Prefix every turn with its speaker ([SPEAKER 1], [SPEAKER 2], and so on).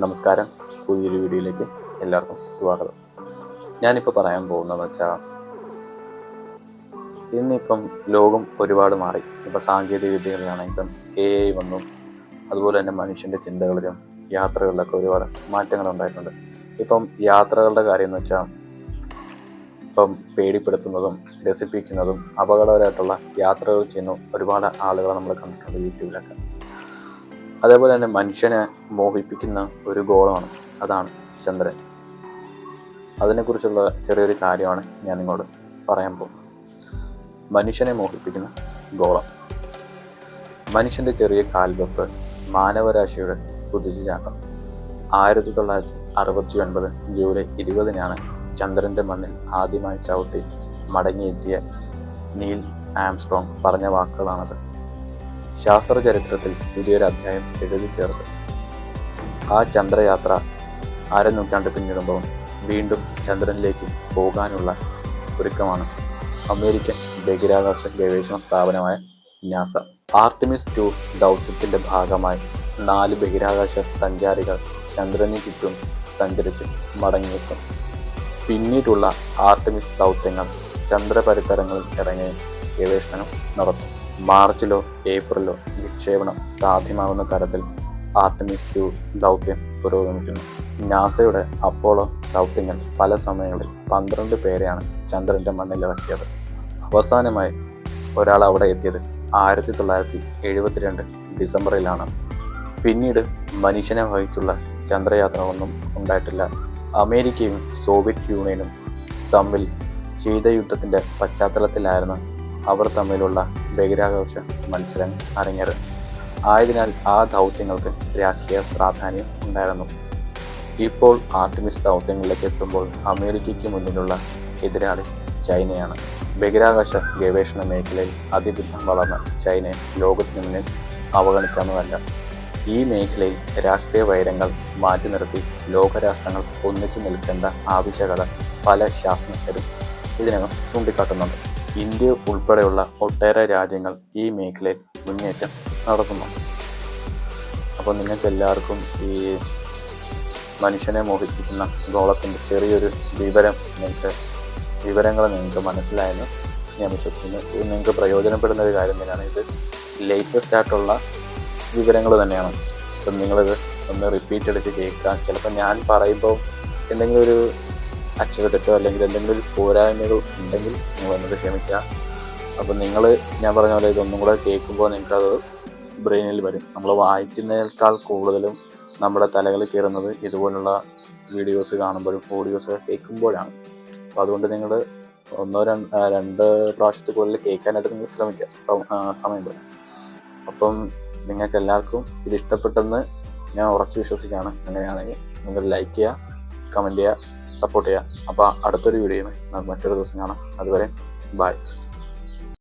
[SPEAKER 1] നമസ്കാരം. പുതിയൊരു വീഡിയോയിലേക്ക് എല്ലാവർക്കും സ്വാഗതം. ഞാനിപ്പോൾ പറയാൻ പോകുന്നതെന്ന് വെച്ചാൽ, ഇന്നിപ്പം ലോകം ഒരുപാട് മാറി. ഇപ്പം സാങ്കേതിക വിദ്യകളിലാണെങ്കിലും AI വന്നു. അതുപോലെ തന്നെ മനുഷ്യൻ്റെ ചിന്തകളിലും യാത്രകളിലൊക്കെ ഒരുപാട് മാറ്റങ്ങൾ ഉണ്ടായിട്ടുണ്ട്. ഇപ്പം യാത്രകളുടെ കാര്യം എന്ന് വെച്ചാൽ, ഇപ്പം പേടിപ്പെടുത്തുന്നതും രസിപ്പിക്കുന്നതും അപകടകരമായിട്ടുള്ള യാത്രകൾ ചെയ്യുന്ന ഒരുപാട് ആളുകളെ നമ്മൾ കണ്ടിട്ടുണ്ട് യൂട്യൂബിലൊക്കെ. അതേപോലെ തന്നെ മനുഷ്യനെ മോഹിപ്പിക്കുന്ന ഒരു ഗോളമാണ്, അതാണ് ചന്ദ്രൻ. അതിനെക്കുറിച്ചുള്ള ചെറിയൊരു കാര്യമാണ് ഞാൻ നിങ്ങളോട് പറയാൻ പോകുന്നത്. മനുഷ്യനെ മോഹിപ്പിക്കുന്ന ഗോളം. മനുഷ്യൻ്റെ ചെറിയ കാൽവെപ്പ്, മാനവരാശിയുടെ കുതിച്ചുചാട്ടം. 1969 ജൂലൈ 20 ചന്ദ്രൻ്റെ മണ്ണിൽ ആദ്യമായി ചവിട്ടി മടങ്ങിയെത്തിയ നീൽ ആംസ്ട്രോങ് പറഞ്ഞ വാക്കുകളാണത്. ശാസ്ത്ര ചരിത്രത്തിൽ പുതിയൊരു അധ്യായം എഴുതി ചേർത്ത്. ആ ചന്ദ്രയാത്ര അരനൂറ്റാണ്ട് പിന്നിടുമ്പോൾ വീണ്ടും ചന്ദ്രനിലേക്ക് പോകാനുള്ള ഒരുക്കമാണ് അമേരിക്കൻ ബഹിരാകാശ ഗവേഷണ സ്ഥാപനമായ നാസ. ആർട്ടിമിസ് 2 ദൗത്യത്തിൻ്റെ ഭാഗമായി 4 ബഹിരാകാശ സഞ്ചാരികൾ ചന്ദ്രന് ചുറ്റും സഞ്ചരിച്ച് മടങ്ങിയെത്തും. പിന്നീടുള്ള ആർട്ടിമിസ് ദൗത്യങ്ങൾ ചന്ദ്രപരിസരങ്ങളിൽ ഇറങ്ങി ഗവേഷണം നടത്തും. മാർച്ചിലോ ഏപ്രിലോ വിക്ഷേപണം സാധ്യമാകുന്ന തരത്തിൽ ആർട്ടിമിസ് 2 ദൗത്യം പുരോഗമിക്കുന്നു. നാസയുടെ അപ്പോളോ ദൗത്യങ്ങൾ പല സമയങ്ങളിൽ 12 പേരെയാണ് ചന്ദ്രൻ്റെ മണ്ണിലിറക്കിയത്. അവസാനമായി ഒരാൾ അവിടെ എത്തിയത് 1972 ഡിസംബറിലാണ്. പിന്നീട് മനുഷ്യനെ വഹിച്ചുള്ള ചന്ദ്രയാത്ര ഒന്നും ഉണ്ടായിട്ടില്ല. അമേരിക്കയും സോവിയറ്റ് യൂണിയനും തമ്മിൽ ശീതയുദ്ധത്തിൻ്റെ പശ്ചാത്തലത്തിലായിരുന്നു അവർ തമ്മിലുള്ള ബഹിരാകാശ മത്സരം അരങ്ങേറ്. ആയതിനാൽ ആ ദൗത്യങ്ങൾക്ക് രാഷ്ട്രീയ പ്രാധാന്യം ഉണ്ടായിരുന്നു. ഇപ്പോൾ ആർട്ടിമിസ് ദൗത്യങ്ങളിലേക്ക് എത്തുമ്പോൾ അമേരിക്കയ്ക്ക് മുന്നിലുള്ള എതിരാളി ചൈനയാണ്. ബഹിരാകാശ ഗവേഷണ മേഖലയിൽ അതിബുദ്ധം വളർന്ന ചൈനയെ ലോകത്തിന് മുന്നിൽ അവഗണിക്കാവുന്നതല്ല. ഈ മേഖലയിൽ രാഷ്ട്രീയ വൈരങ്ങൾ മാറ്റി നിർത്തി ലോകരാഷ്ട്രങ്ങൾ ഒന്നിച്ചു നിൽക്കേണ്ട ആവശ്യകത പല ശാസ്ത്രജ്ഞരും ഇതിനകം ചൂണ്ടിക്കാട്ടുന്നുണ്ട്. ഇന്ത്യ ഉൾപ്പെടെയുള്ള ഒട്ടേറെ രാജ്യങ്ങൾ ഈ മേഖലയിൽ മുന്നേറ്റം നടത്തുന്നുണ്ട്. അപ്പോൾ നിങ്ങൾക്ക് എല്ലാവർക്കും ഈ മനുഷ്യനെ മോഹിപ്പിക്കുന്ന ഗോളത്തിൻ്റെ ചെറിയൊരു വിവരങ്ങൾ നിങ്ങൾക്ക് മനസ്സിലായെന്ന് ഞാൻ വിശ്വസിക്കുന്നു. ഇത് നിങ്ങൾക്ക് പ്രയോജനപ്പെടുന്ന ഒരു കാര്യം തന്നെയാണ്. ഇത് ലേറ്റസ്റ്റ് ആയിട്ടുള്ള വിവരങ്ങൾ തന്നെയാണ്. അപ്പം നിങ്ങളിത് ഒന്ന് റിപ്പീറ്റ് എടുത്ത് കേൾക്കുക. ചിലപ്പോൾ ഞാൻ പറയുമ്പോൾ എന്തെങ്കിലും ഒരു അക്ഷരത്തെറ്റോ അല്ലെങ്കിൽ എന്തെങ്കിലും ഒരു പോരായ്മകൾ ഉണ്ടെങ്കിൽ നിങ്ങൾ എന്നത് ക്ഷമിക്കുക. അപ്പം ഞാൻ പറഞ്ഞ പോലെ ഇതൊന്നും കൂടെ കേൾക്കുമ്പോൾ നിങ്ങൾക്കത് ബ്രെയിനിൽ വരും. നമ്മൾ വായിക്കുന്നതിനേക്കാൾ കൂടുതലും നമ്മുടെ തലകളിൽ കയറുന്നത് ഇതുപോലുള്ള വീഡിയോസ് കാണുമ്പോഴും ഓഡിയോസ് കേൾക്കുമ്പോഴാണ്. അപ്പോൾ അതുകൊണ്ട് നിങ്ങൾ 1-2 പ്രാവശ്യത്തിൽ കൂടുതൽ കേൾക്കാനായിട്ട് നിങ്ങൾ ശ്രമിക്കുക, സമയം വരും. അപ്പം നിങ്ങൾക്ക് എല്ലാവർക്കും ഇത് ഇഷ്ടപ്പെട്ടെന്ന് ഞാൻ ഉറച്ചു വിശ്വസിക്കുകയാണ്. അങ്ങനെയാണെങ്കിൽ നിങ്ങൾ ലൈക്ക് ചെയ്യുക, കമൻറ്റ് ചെയ്യുക, സപ്പോർട്ട് ചെയ്യുക. അപ്പോൾ അടുത്തൊരു വീഡിയോയിൽ നമുക്ക് മറ്റൊരു ദിവസം കാണാം. അതുവരെ ബൈ.